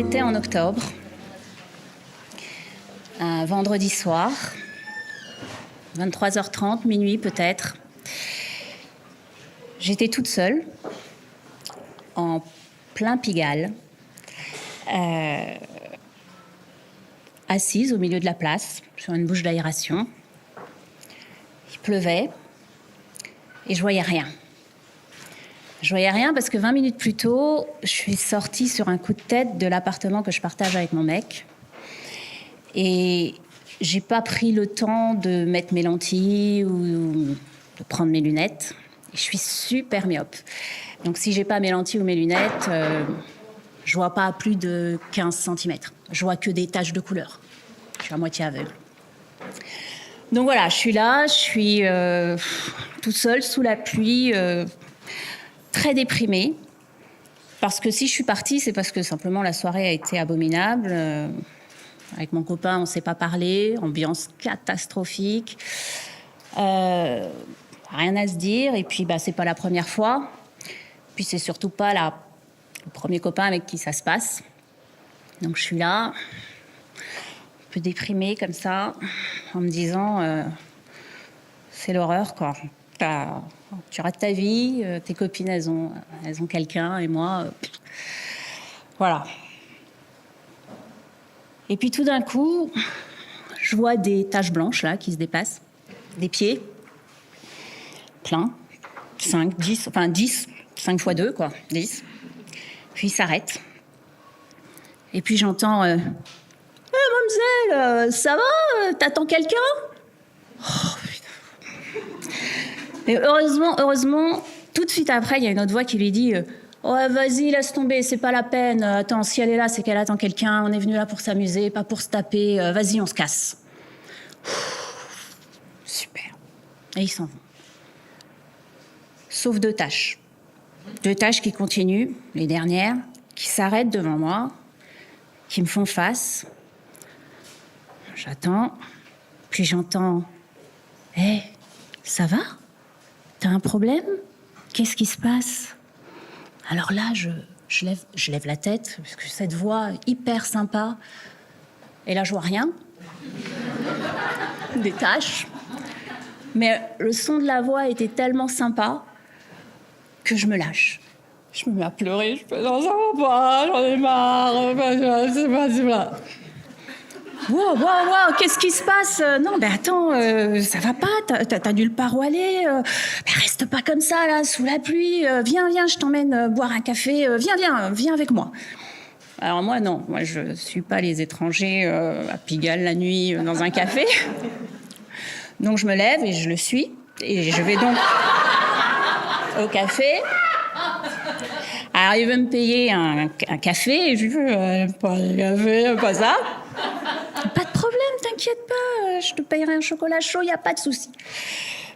C'était en octobre, un vendredi soir, 23h30, minuit peut-être. J'étais toute seule, en plein Pigalle, assise au milieu de la place, sur une bouche d'aération. Il pleuvait et je voyais rien. Je voyais rien parce que 20 minutes plus tôt, je suis sortie sur un coup de tête de l'appartement que je partage avec mon mec. Et j'ai pas pris le temps de mettre mes lentilles ou de prendre mes lunettes. Et je suis super myope. Donc si j'ai pas mes lentilles ou mes lunettes, je vois pas à plus de 15 cm. Je vois que des taches de couleur. Je suis à moitié aveugle. Donc voilà, je suis là, je suis toute seule sous la pluie, très déprimée. Parce que si je suis partie, c'est parce que simplement la soirée a été abominable. Avec mon copain, on ne s'est pas parlé, ambiance catastrophique. Rien à se dire. Et puis, c'est pas la première fois. Puis, c'est surtout pas le premier copain avec qui ça se passe. Donc, je suis là, un peu déprimée comme ça, en me disant c'est l'horreur, quoi. Tu rates ta vie, tes copines, elles ont quelqu'un, et moi, voilà. Et puis tout d'un coup, je vois des taches blanches là qui se dépassent, des pieds, plein, 5, 10, 5 fois 2, quoi, 10. Puis ils s'arrêtent. Et puis j'entends mademoiselle, ça va, t'attends quelqu'un? Oh, putain. Et heureusement, tout de suite après, il y a une autre voix qui lui dit ouais, vas-y, laisse tomber, c'est pas la peine. Attends, si elle est là, c'est qu'elle attend quelqu'un. On est venu là pour s'amuser, pas pour se taper. Vas-y, on se casse. Super. Et ils s'en vont. Sauf 2 taches. 2 taches qui continuent, les dernières, qui s'arrêtent devant moi, qui me font face. J'attends, puis j'entends hé, ça va? T'as un problème? Qu'est-ce qui se passe? Alors là, je lève la tête, parce que cette voix hyper sympa, et là, je vois rien. Des taches. Mais le son de la voix était tellement sympa que je me lâche. Je me mets à pleurer, je fais non, ça va pas, j'en ai marre, c'est pas. Wow, qu'est-ce qui se passe? Non, attends, ça va pas, t'as nulle part où aller. Reste pas comme ça, là, sous la pluie. Viens, je t'emmène boire un café. Viens avec moi. Alors moi, non, je suis pas les étrangers à Pigalle la nuit dans un café. Donc je me lève et je le suis. Et je vais donc au café. Alors il veut me payer un café et je lui veux pas de café, pas ça. Pas de problème, t'inquiète pas, je te payerai un chocolat chaud, y a pas de souci.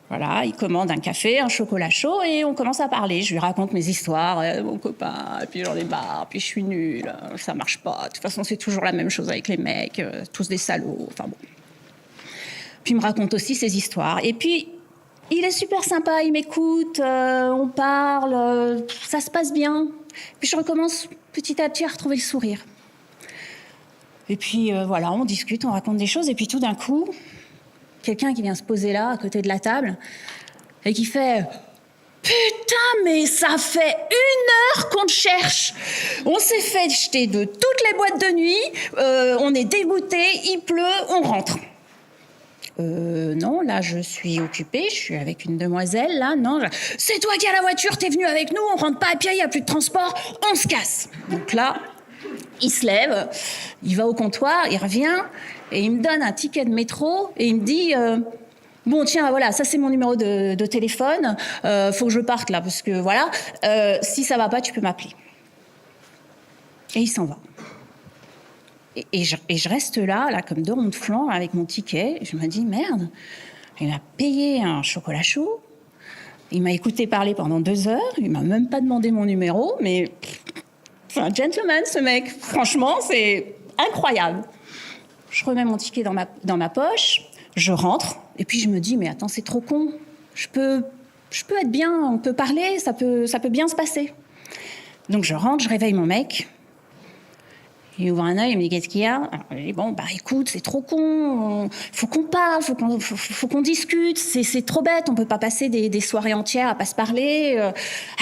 Voilà, il commande un café, un chocolat chaud et on commence à parler. Je lui raconte mes histoires, mon copain, et puis j'en ai marre, puis je suis nulle, ça marche pas. De toute façon, c'est toujours la même chose avec les mecs, tous des salauds, enfin bon. Puis il me raconte aussi ses histoires. Et puis, il est super sympa, il m'écoute, on parle, ça se passe bien. Puis je recommence petit à petit à retrouver le sourire. Et puis voilà, on discute, on raconte des choses, et puis tout d'un coup, quelqu'un qui vient se poser là, à côté de la table, et qui fait « Putain, mais ça fait 1 heure qu'on te cherche. On s'est fait jeter de toutes les boîtes de nuit, on est dégoûtés, il pleut, on rentre. » Non, là, je suis occupée, je suis avec une demoiselle, là, non. C'est toi qui as la voiture, t'es venu avec nous, on rentre pas à pied, il n'y a plus de transport, on se casse. Donc là, il se lève, il va au comptoir, il revient, et il me donne un ticket de métro, et il me dit bon, tiens, voilà, ça c'est mon numéro de téléphone, faut que je parte là, parce que voilà, si ça va pas, tu peux m'appeler. Et il s'en va. Et je reste là, comme 2 ronds de flanc, avec mon ticket. Et je me dis, merde, il m'a payé un chocolat chaud. Il m'a écouté parler pendant 2 heures. Il m'a même pas demandé mon numéro. Mais c'est un gentleman, ce mec. Franchement, c'est incroyable. Je remets mon ticket dans ma poche. Je rentre. Et puis je me dis, mais attends, c'est trop con. Je peux être bien, on peut parler, ça peut bien se passer. Donc je rentre, je réveille mon mec. Il ouvre un œil, il me dit qu'est-ce qu'il y a? Alors, je dis bon, bah écoute, c'est trop con, faut qu'on parle, faut qu'on discute, c'est trop bête, on peut pas passer des soirées entières à pas se parler.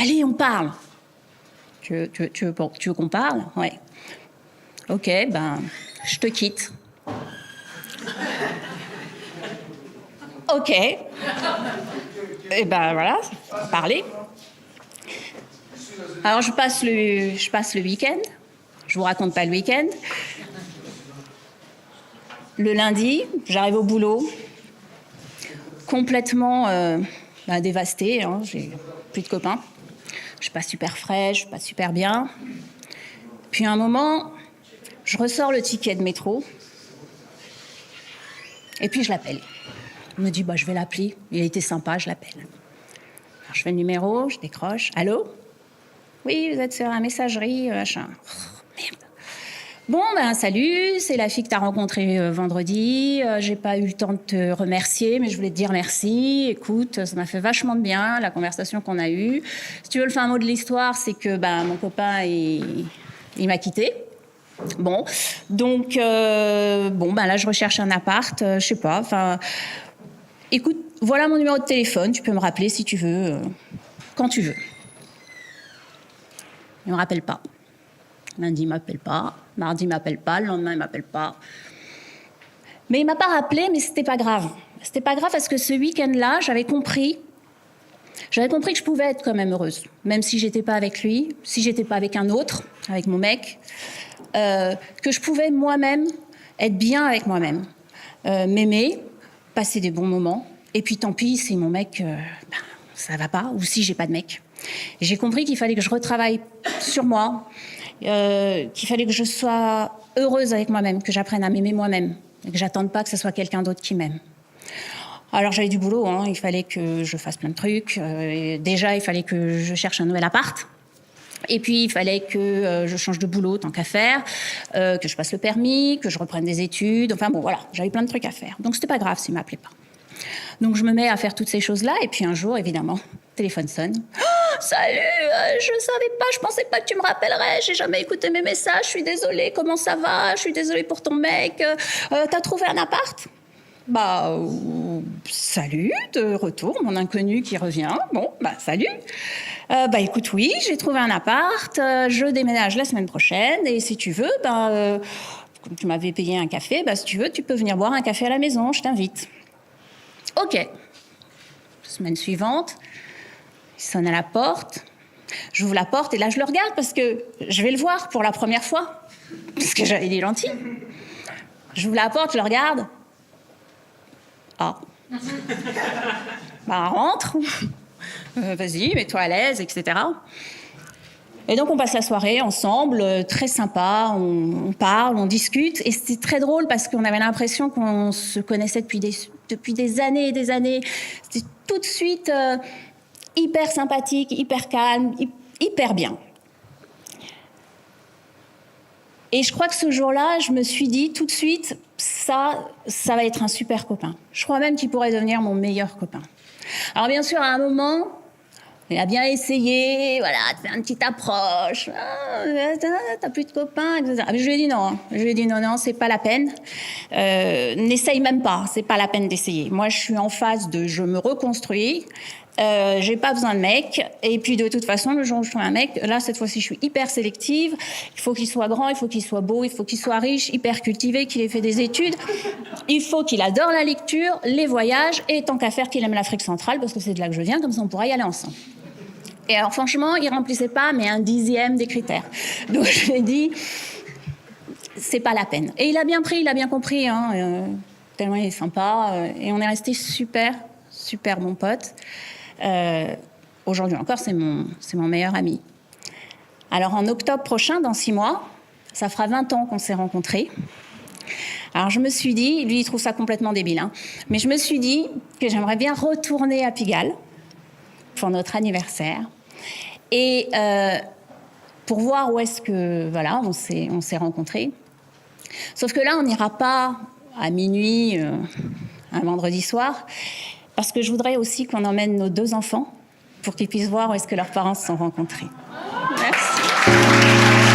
Allez, on parle. Tu veux qu'on parle? Ouais. Ok, ben, je te quitte. Ok. Et ben voilà, parler. Alors je passe le week-end. Je vous raconte pas le week-end. Le lundi, j'arrive au boulot, complètement dévastée. Hein, j'ai plus de copains. Je suis pas super fraîche, je suis pas super bien. Puis à un moment, je ressors le ticket de métro. Et puis je l'appelle. Je me dis, bah, je vais l'appeler. Il a été sympa, je l'appelle. Alors, je fais le numéro, je décroche. Allô? Oui, vous êtes sur la messagerie, machin. Oh, merde. Bon, ben salut, c'est la fille que tu as rencontrée vendredi. J'ai pas eu le temps de te remercier, mais je voulais te dire merci. Écoute, ça m'a fait vachement de bien, la conversation qu'on a eue. Si tu veux le fin mot de l'histoire, c'est que mon copain, il m'a quittée. Bon, donc, là, je recherche un appart, je sais pas, enfin... Écoute, voilà mon numéro de téléphone, tu peux me rappeler si tu veux, quand tu veux. Il me rappelle pas. Lundi, il m'appelle pas. Mardi, il m'appelle pas. Le lendemain, il m'appelle pas. Mais il m'a pas rappelé, mais c'était pas grave. C'était pas grave parce que ce week-end-là, j'avais compris que je pouvais être quand même heureuse. Même si j'étais pas avec lui, si j'étais pas avec un autre, avec mon mec, que je pouvais moi-même être bien avec moi-même. M'aimer, passer des bons moments. Et puis tant pis, si mon mec, ça va pas, ou si j'ai pas de mec. Et j'ai compris qu'il fallait que je retravaille sur moi, qu'il fallait que je sois heureuse avec moi-même, que j'apprenne à m'aimer moi-même, et que j'attende pas que ce soit quelqu'un d'autre qui m'aime. Alors j'avais du boulot, hein, il fallait que je fasse plein de trucs. Déjà, il fallait que je cherche un nouvel appart. Et puis, il fallait que je change de boulot tant qu'à faire, que je passe le permis, que je reprenne des études. Enfin bon, voilà, j'avais plein de trucs à faire. Donc, c'était pas grave s'il m'appelait pas. Donc, je me mets à faire toutes ces choses-là. Et puis, un jour, évidemment, le téléphone sonne. Oh, salut, je savais pas, je pensais pas que tu me rappellerais. J'ai jamais écouté mes messages. Je suis désolée, comment ça va? Je suis désolée pour ton mec. T'as trouvé un appart? Salut, de retour, mon inconnu qui revient. Bon, salut. Écoute, oui, j'ai trouvé un appart, je déménage la semaine prochaine, et si tu veux, comme tu m'avais payé un café, si tu veux, tu peux venir boire un café à la maison, je t'invite. Ok. Semaine suivante, il sonne à la porte, j'ouvre la porte, et là, je le regarde parce que je vais le voir pour la première fois, parce que j'avais des lentilles. J'ouvre la porte, je le regarde. Ah. Rentre. Vas-y, mets-toi à l'aise, etc. Et donc, on passe la soirée ensemble, très sympa, on parle, on discute. Et c'était très drôle parce qu'on avait l'impression qu'on se connaissait depuis des années et des années. C'était tout de suite hyper sympathique, hyper calme, hyper bien. Et je crois que ce jour-là, je me suis dit tout de suite, ça va être un super copain. Je crois même qu'il pourrait devenir mon meilleur copain. Alors bien sûr, à un moment, il a bien essayé, voilà, de faire une petite approche. T'as plus de copains, etc. Mais je lui ai dit non. Hein. Je lui ai dit non, c'est pas la peine. N'essaye même pas, c'est pas la peine d'essayer. Moi, je suis en phase de je me reconstruis. J'ai pas besoin de mec. Et puis, de toute façon, le jour où je trouve un mec, là, cette fois-ci, je suis hyper sélective. Il faut qu'il soit grand, il faut qu'il soit beau, il faut qu'il soit riche, hyper cultivé, qu'il ait fait des études. Il faut qu'il adore la lecture, les voyages, et tant qu'à faire qu'il aime l'Afrique centrale, parce que c'est de là que je viens, comme ça, on pourra y aller ensemble. Et alors, franchement, il remplissait pas, mais 1/10 des critères. Donc, je lui ai dit, c'est pas la peine. Et il a bien pris, il a bien compris, hein, tellement il est sympa. Et on est restés super bons potes. Aujourd'hui encore, c'est mon meilleur ami. Alors, en octobre prochain, dans 6 mois, ça fera 20 ans qu'on s'est rencontrés. Alors, je me suis dit, lui, il trouve ça complètement débile, hein, mais je me suis dit que j'aimerais bien retourner à Pigalle pour notre anniversaire. Et pour voir où est-ce que, voilà, on s'est rencontrés. Sauf que là, on n'ira pas à minuit, un vendredi soir, parce que je voudrais aussi qu'on emmène nos 2 enfants pour qu'ils puissent voir où est-ce que leurs parents se sont rencontrés. Merci.